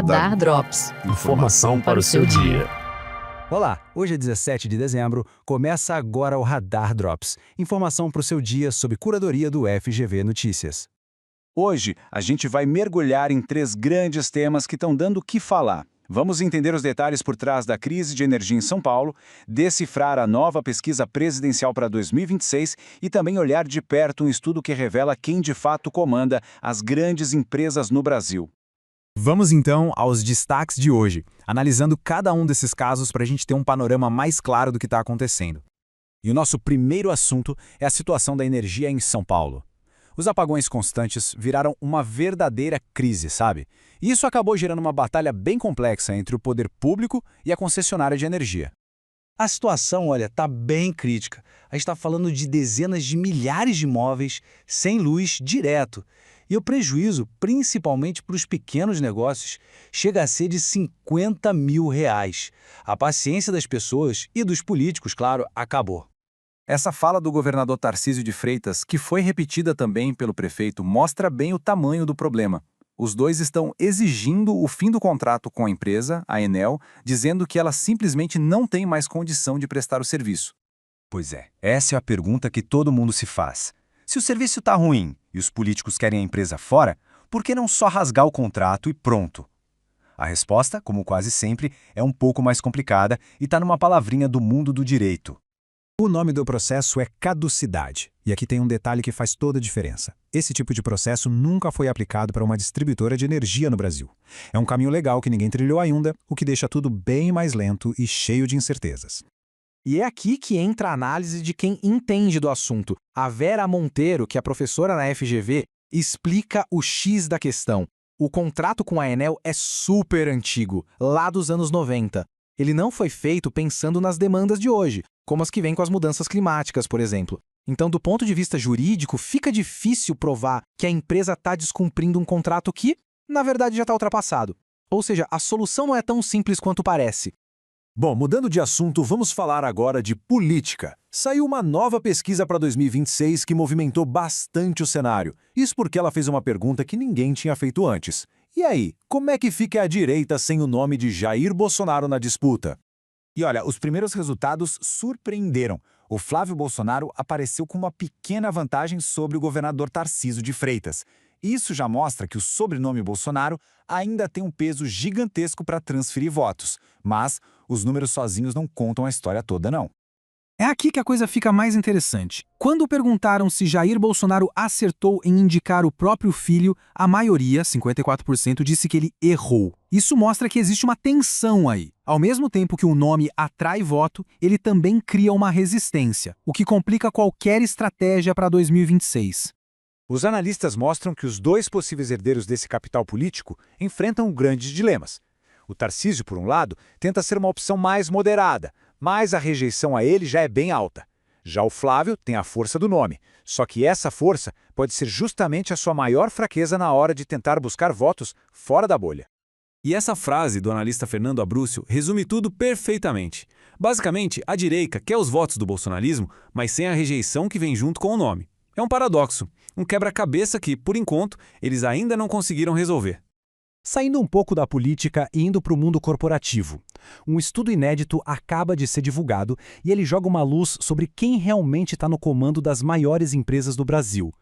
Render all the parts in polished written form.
Radar Drops. Informação para o seu dia. Olá, hoje é 17 de dezembro, começa agora o Radar Drops, informação para o seu dia sob curadoria do FGV Notícias. Hoje, a gente vai mergulhar em 3 grandes temas que estão dando o que falar. Vamos entender os detalhes por trás da crise de energia em São Paulo, decifrar a nova pesquisa presidencial para 2026 e também olhar de perto um estudo que revela quem de fato comanda as grandes empresas no Brasil. Vamos então aos destaques de hoje, analisando cada um desses casos para a gente ter um panorama mais claro do que está acontecendo. E o nosso primeiro assunto é a situação da energia em São Paulo. Os apagões constantes viraram uma verdadeira crise, sabe? E isso acabou gerando uma batalha bem complexa entre o poder público e a concessionária de energia. A situação, olha, está bem crítica. A gente está falando de dezenas de milhares de imóveis sem luz direto. E o prejuízo, principalmente para os pequenos negócios, chega a ser de R$50 mil. A paciência das pessoas e dos políticos, claro, acabou. Essa fala do governador Tarcísio de Freitas, que foi repetida também pelo prefeito, mostra bem o tamanho do problema. Os dois estão exigindo o fim do contrato com a empresa, a Enel, dizendo que ela simplesmente não tem mais condição de prestar o serviço. Pois é, essa é a pergunta que todo mundo se faz. Se o serviço está ruim e os políticos querem a empresa fora, por que não só rasgar o contrato e pronto? A resposta, como quase sempre, é um pouco mais complicada e está numa palavrinha do mundo do direito. O nome do processo é caducidade. E aqui tem um detalhe que faz toda a diferença. Esse tipo de processo nunca foi aplicado para uma distribuidora de energia no Brasil. É um caminho legal que ninguém trilhou ainda, o que deixa tudo bem mais lento e cheio de incertezas. E é aqui que entra a análise de quem entende do assunto. A Vera Monteiro, que é professora na FGV, explica o X da questão. O contrato com a Enel é super antigo, lá dos anos 90. Ele não foi feito pensando nas demandas de hoje, como as que vêm com as mudanças climáticas, por exemplo. Então, do ponto de vista jurídico, fica difícil provar que a empresa está descumprindo um contrato que, na verdade, já está ultrapassado. Ou seja, a solução não é tão simples quanto parece. Bom, mudando de assunto, vamos falar agora de política. Saiu uma nova pesquisa para 2026 que movimentou bastante o cenário. Isso porque ela fez uma pergunta que ninguém tinha feito antes. E aí, como é que fica a direita sem o nome de Jair Bolsonaro na disputa? E olha, os primeiros resultados surpreenderam. O Flávio Bolsonaro apareceu com uma pequena vantagem sobre o governador Tarcísio de Freitas. Isso já mostra que o sobrenome Bolsonaro ainda tem um peso gigantesco para transferir votos. Mas os números sozinhos não contam a história toda, não. É aqui que a coisa fica mais interessante. Quando perguntaram se Jair Bolsonaro acertou em indicar o próprio filho, a maioria, 54%, disse que ele errou. Isso mostra que existe uma tensão aí. Ao mesmo tempo que o nome atrai voto, ele também cria uma resistência, o que complica qualquer estratégia para 2026. Os analistas mostram que os 2 possíveis herdeiros desse capital político enfrentam grandes dilemas. O Tarcísio, por um lado, tenta ser uma opção mais moderada, mas a rejeição a ele já é bem alta. Já o Flávio tem a força do nome, só que essa força pode ser justamente a sua maior fraqueza na hora de tentar buscar votos fora da bolha. E essa frase do analista Fernando Abrúcio resume tudo perfeitamente. Basicamente, a direita quer os votos do bolsonarismo, mas sem a rejeição que vem junto com o nome. É um paradoxo, um quebra-cabeça que, por enquanto, eles ainda não conseguiram resolver. Saindo um pouco da política e indo para o mundo corporativo. Um estudo inédito acaba de ser divulgado e ele joga uma luz sobre quem realmente está no comando das maiores empresas do Brasil.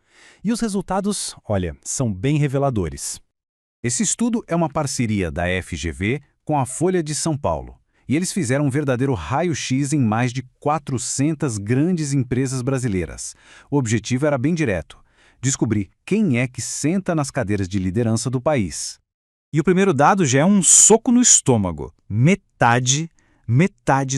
E os resultados, olha, são bem reveladores. Esse estudo é uma parceria da FGV com a Folha de São Paulo. E eles fizeram um verdadeiro raio-x em mais de 400 grandes empresas brasileiras. O objetivo era bem direto: descobrir quem é que senta nas cadeiras de liderança do país. E o primeiro dado já é um soco no estômago. Metade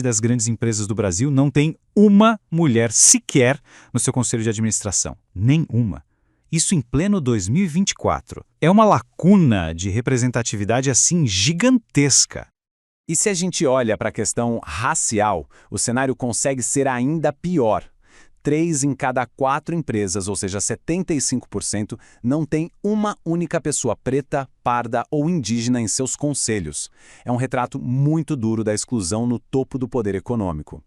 das grandes empresas do Brasil não tem uma mulher sequer no seu conselho de administração. Nenhuma. Isso em pleno 2024. É uma lacuna de representatividade assim gigantesca. E se a gente olha para a questão racial, o cenário consegue ser ainda pior. 3 em cada 4 empresas, ou seja, 75%, não tem uma única pessoa preta, parda ou indígena em seus conselhos. É um retrato muito duro da exclusão no topo do poder econômico.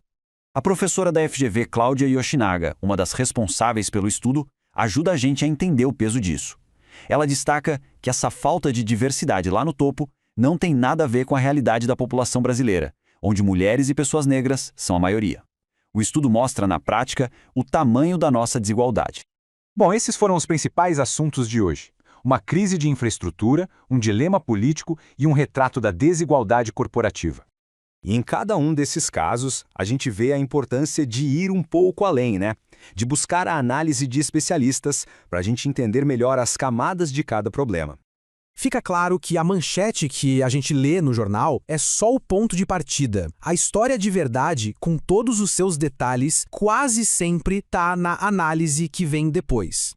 A professora da FGV, Cláudia Yoshinaga, uma das responsáveis pelo estudo, ajuda a gente a entender o peso disso. Ela destaca que essa falta de diversidade lá no topo não tem nada a ver com a realidade da população brasileira, onde mulheres e pessoas negras são a maioria. O estudo mostra, na prática, o tamanho da nossa desigualdade. Bom, esses foram os principais assuntos de hoje. Uma crise de infraestrutura, um dilema político e um retrato da desigualdade corporativa. E em cada um desses casos, a gente vê a importância de ir um pouco além, né? De buscar a análise de especialistas para a gente entender melhor as camadas de cada problema. Fica claro que a manchete que a gente lê no jornal é só o ponto de partida. A história de verdade, com todos os seus detalhes, quase sempre está na análise que vem depois.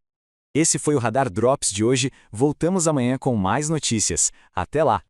Esse foi o Radar Drops de hoje. Voltamos amanhã com mais notícias. Até lá!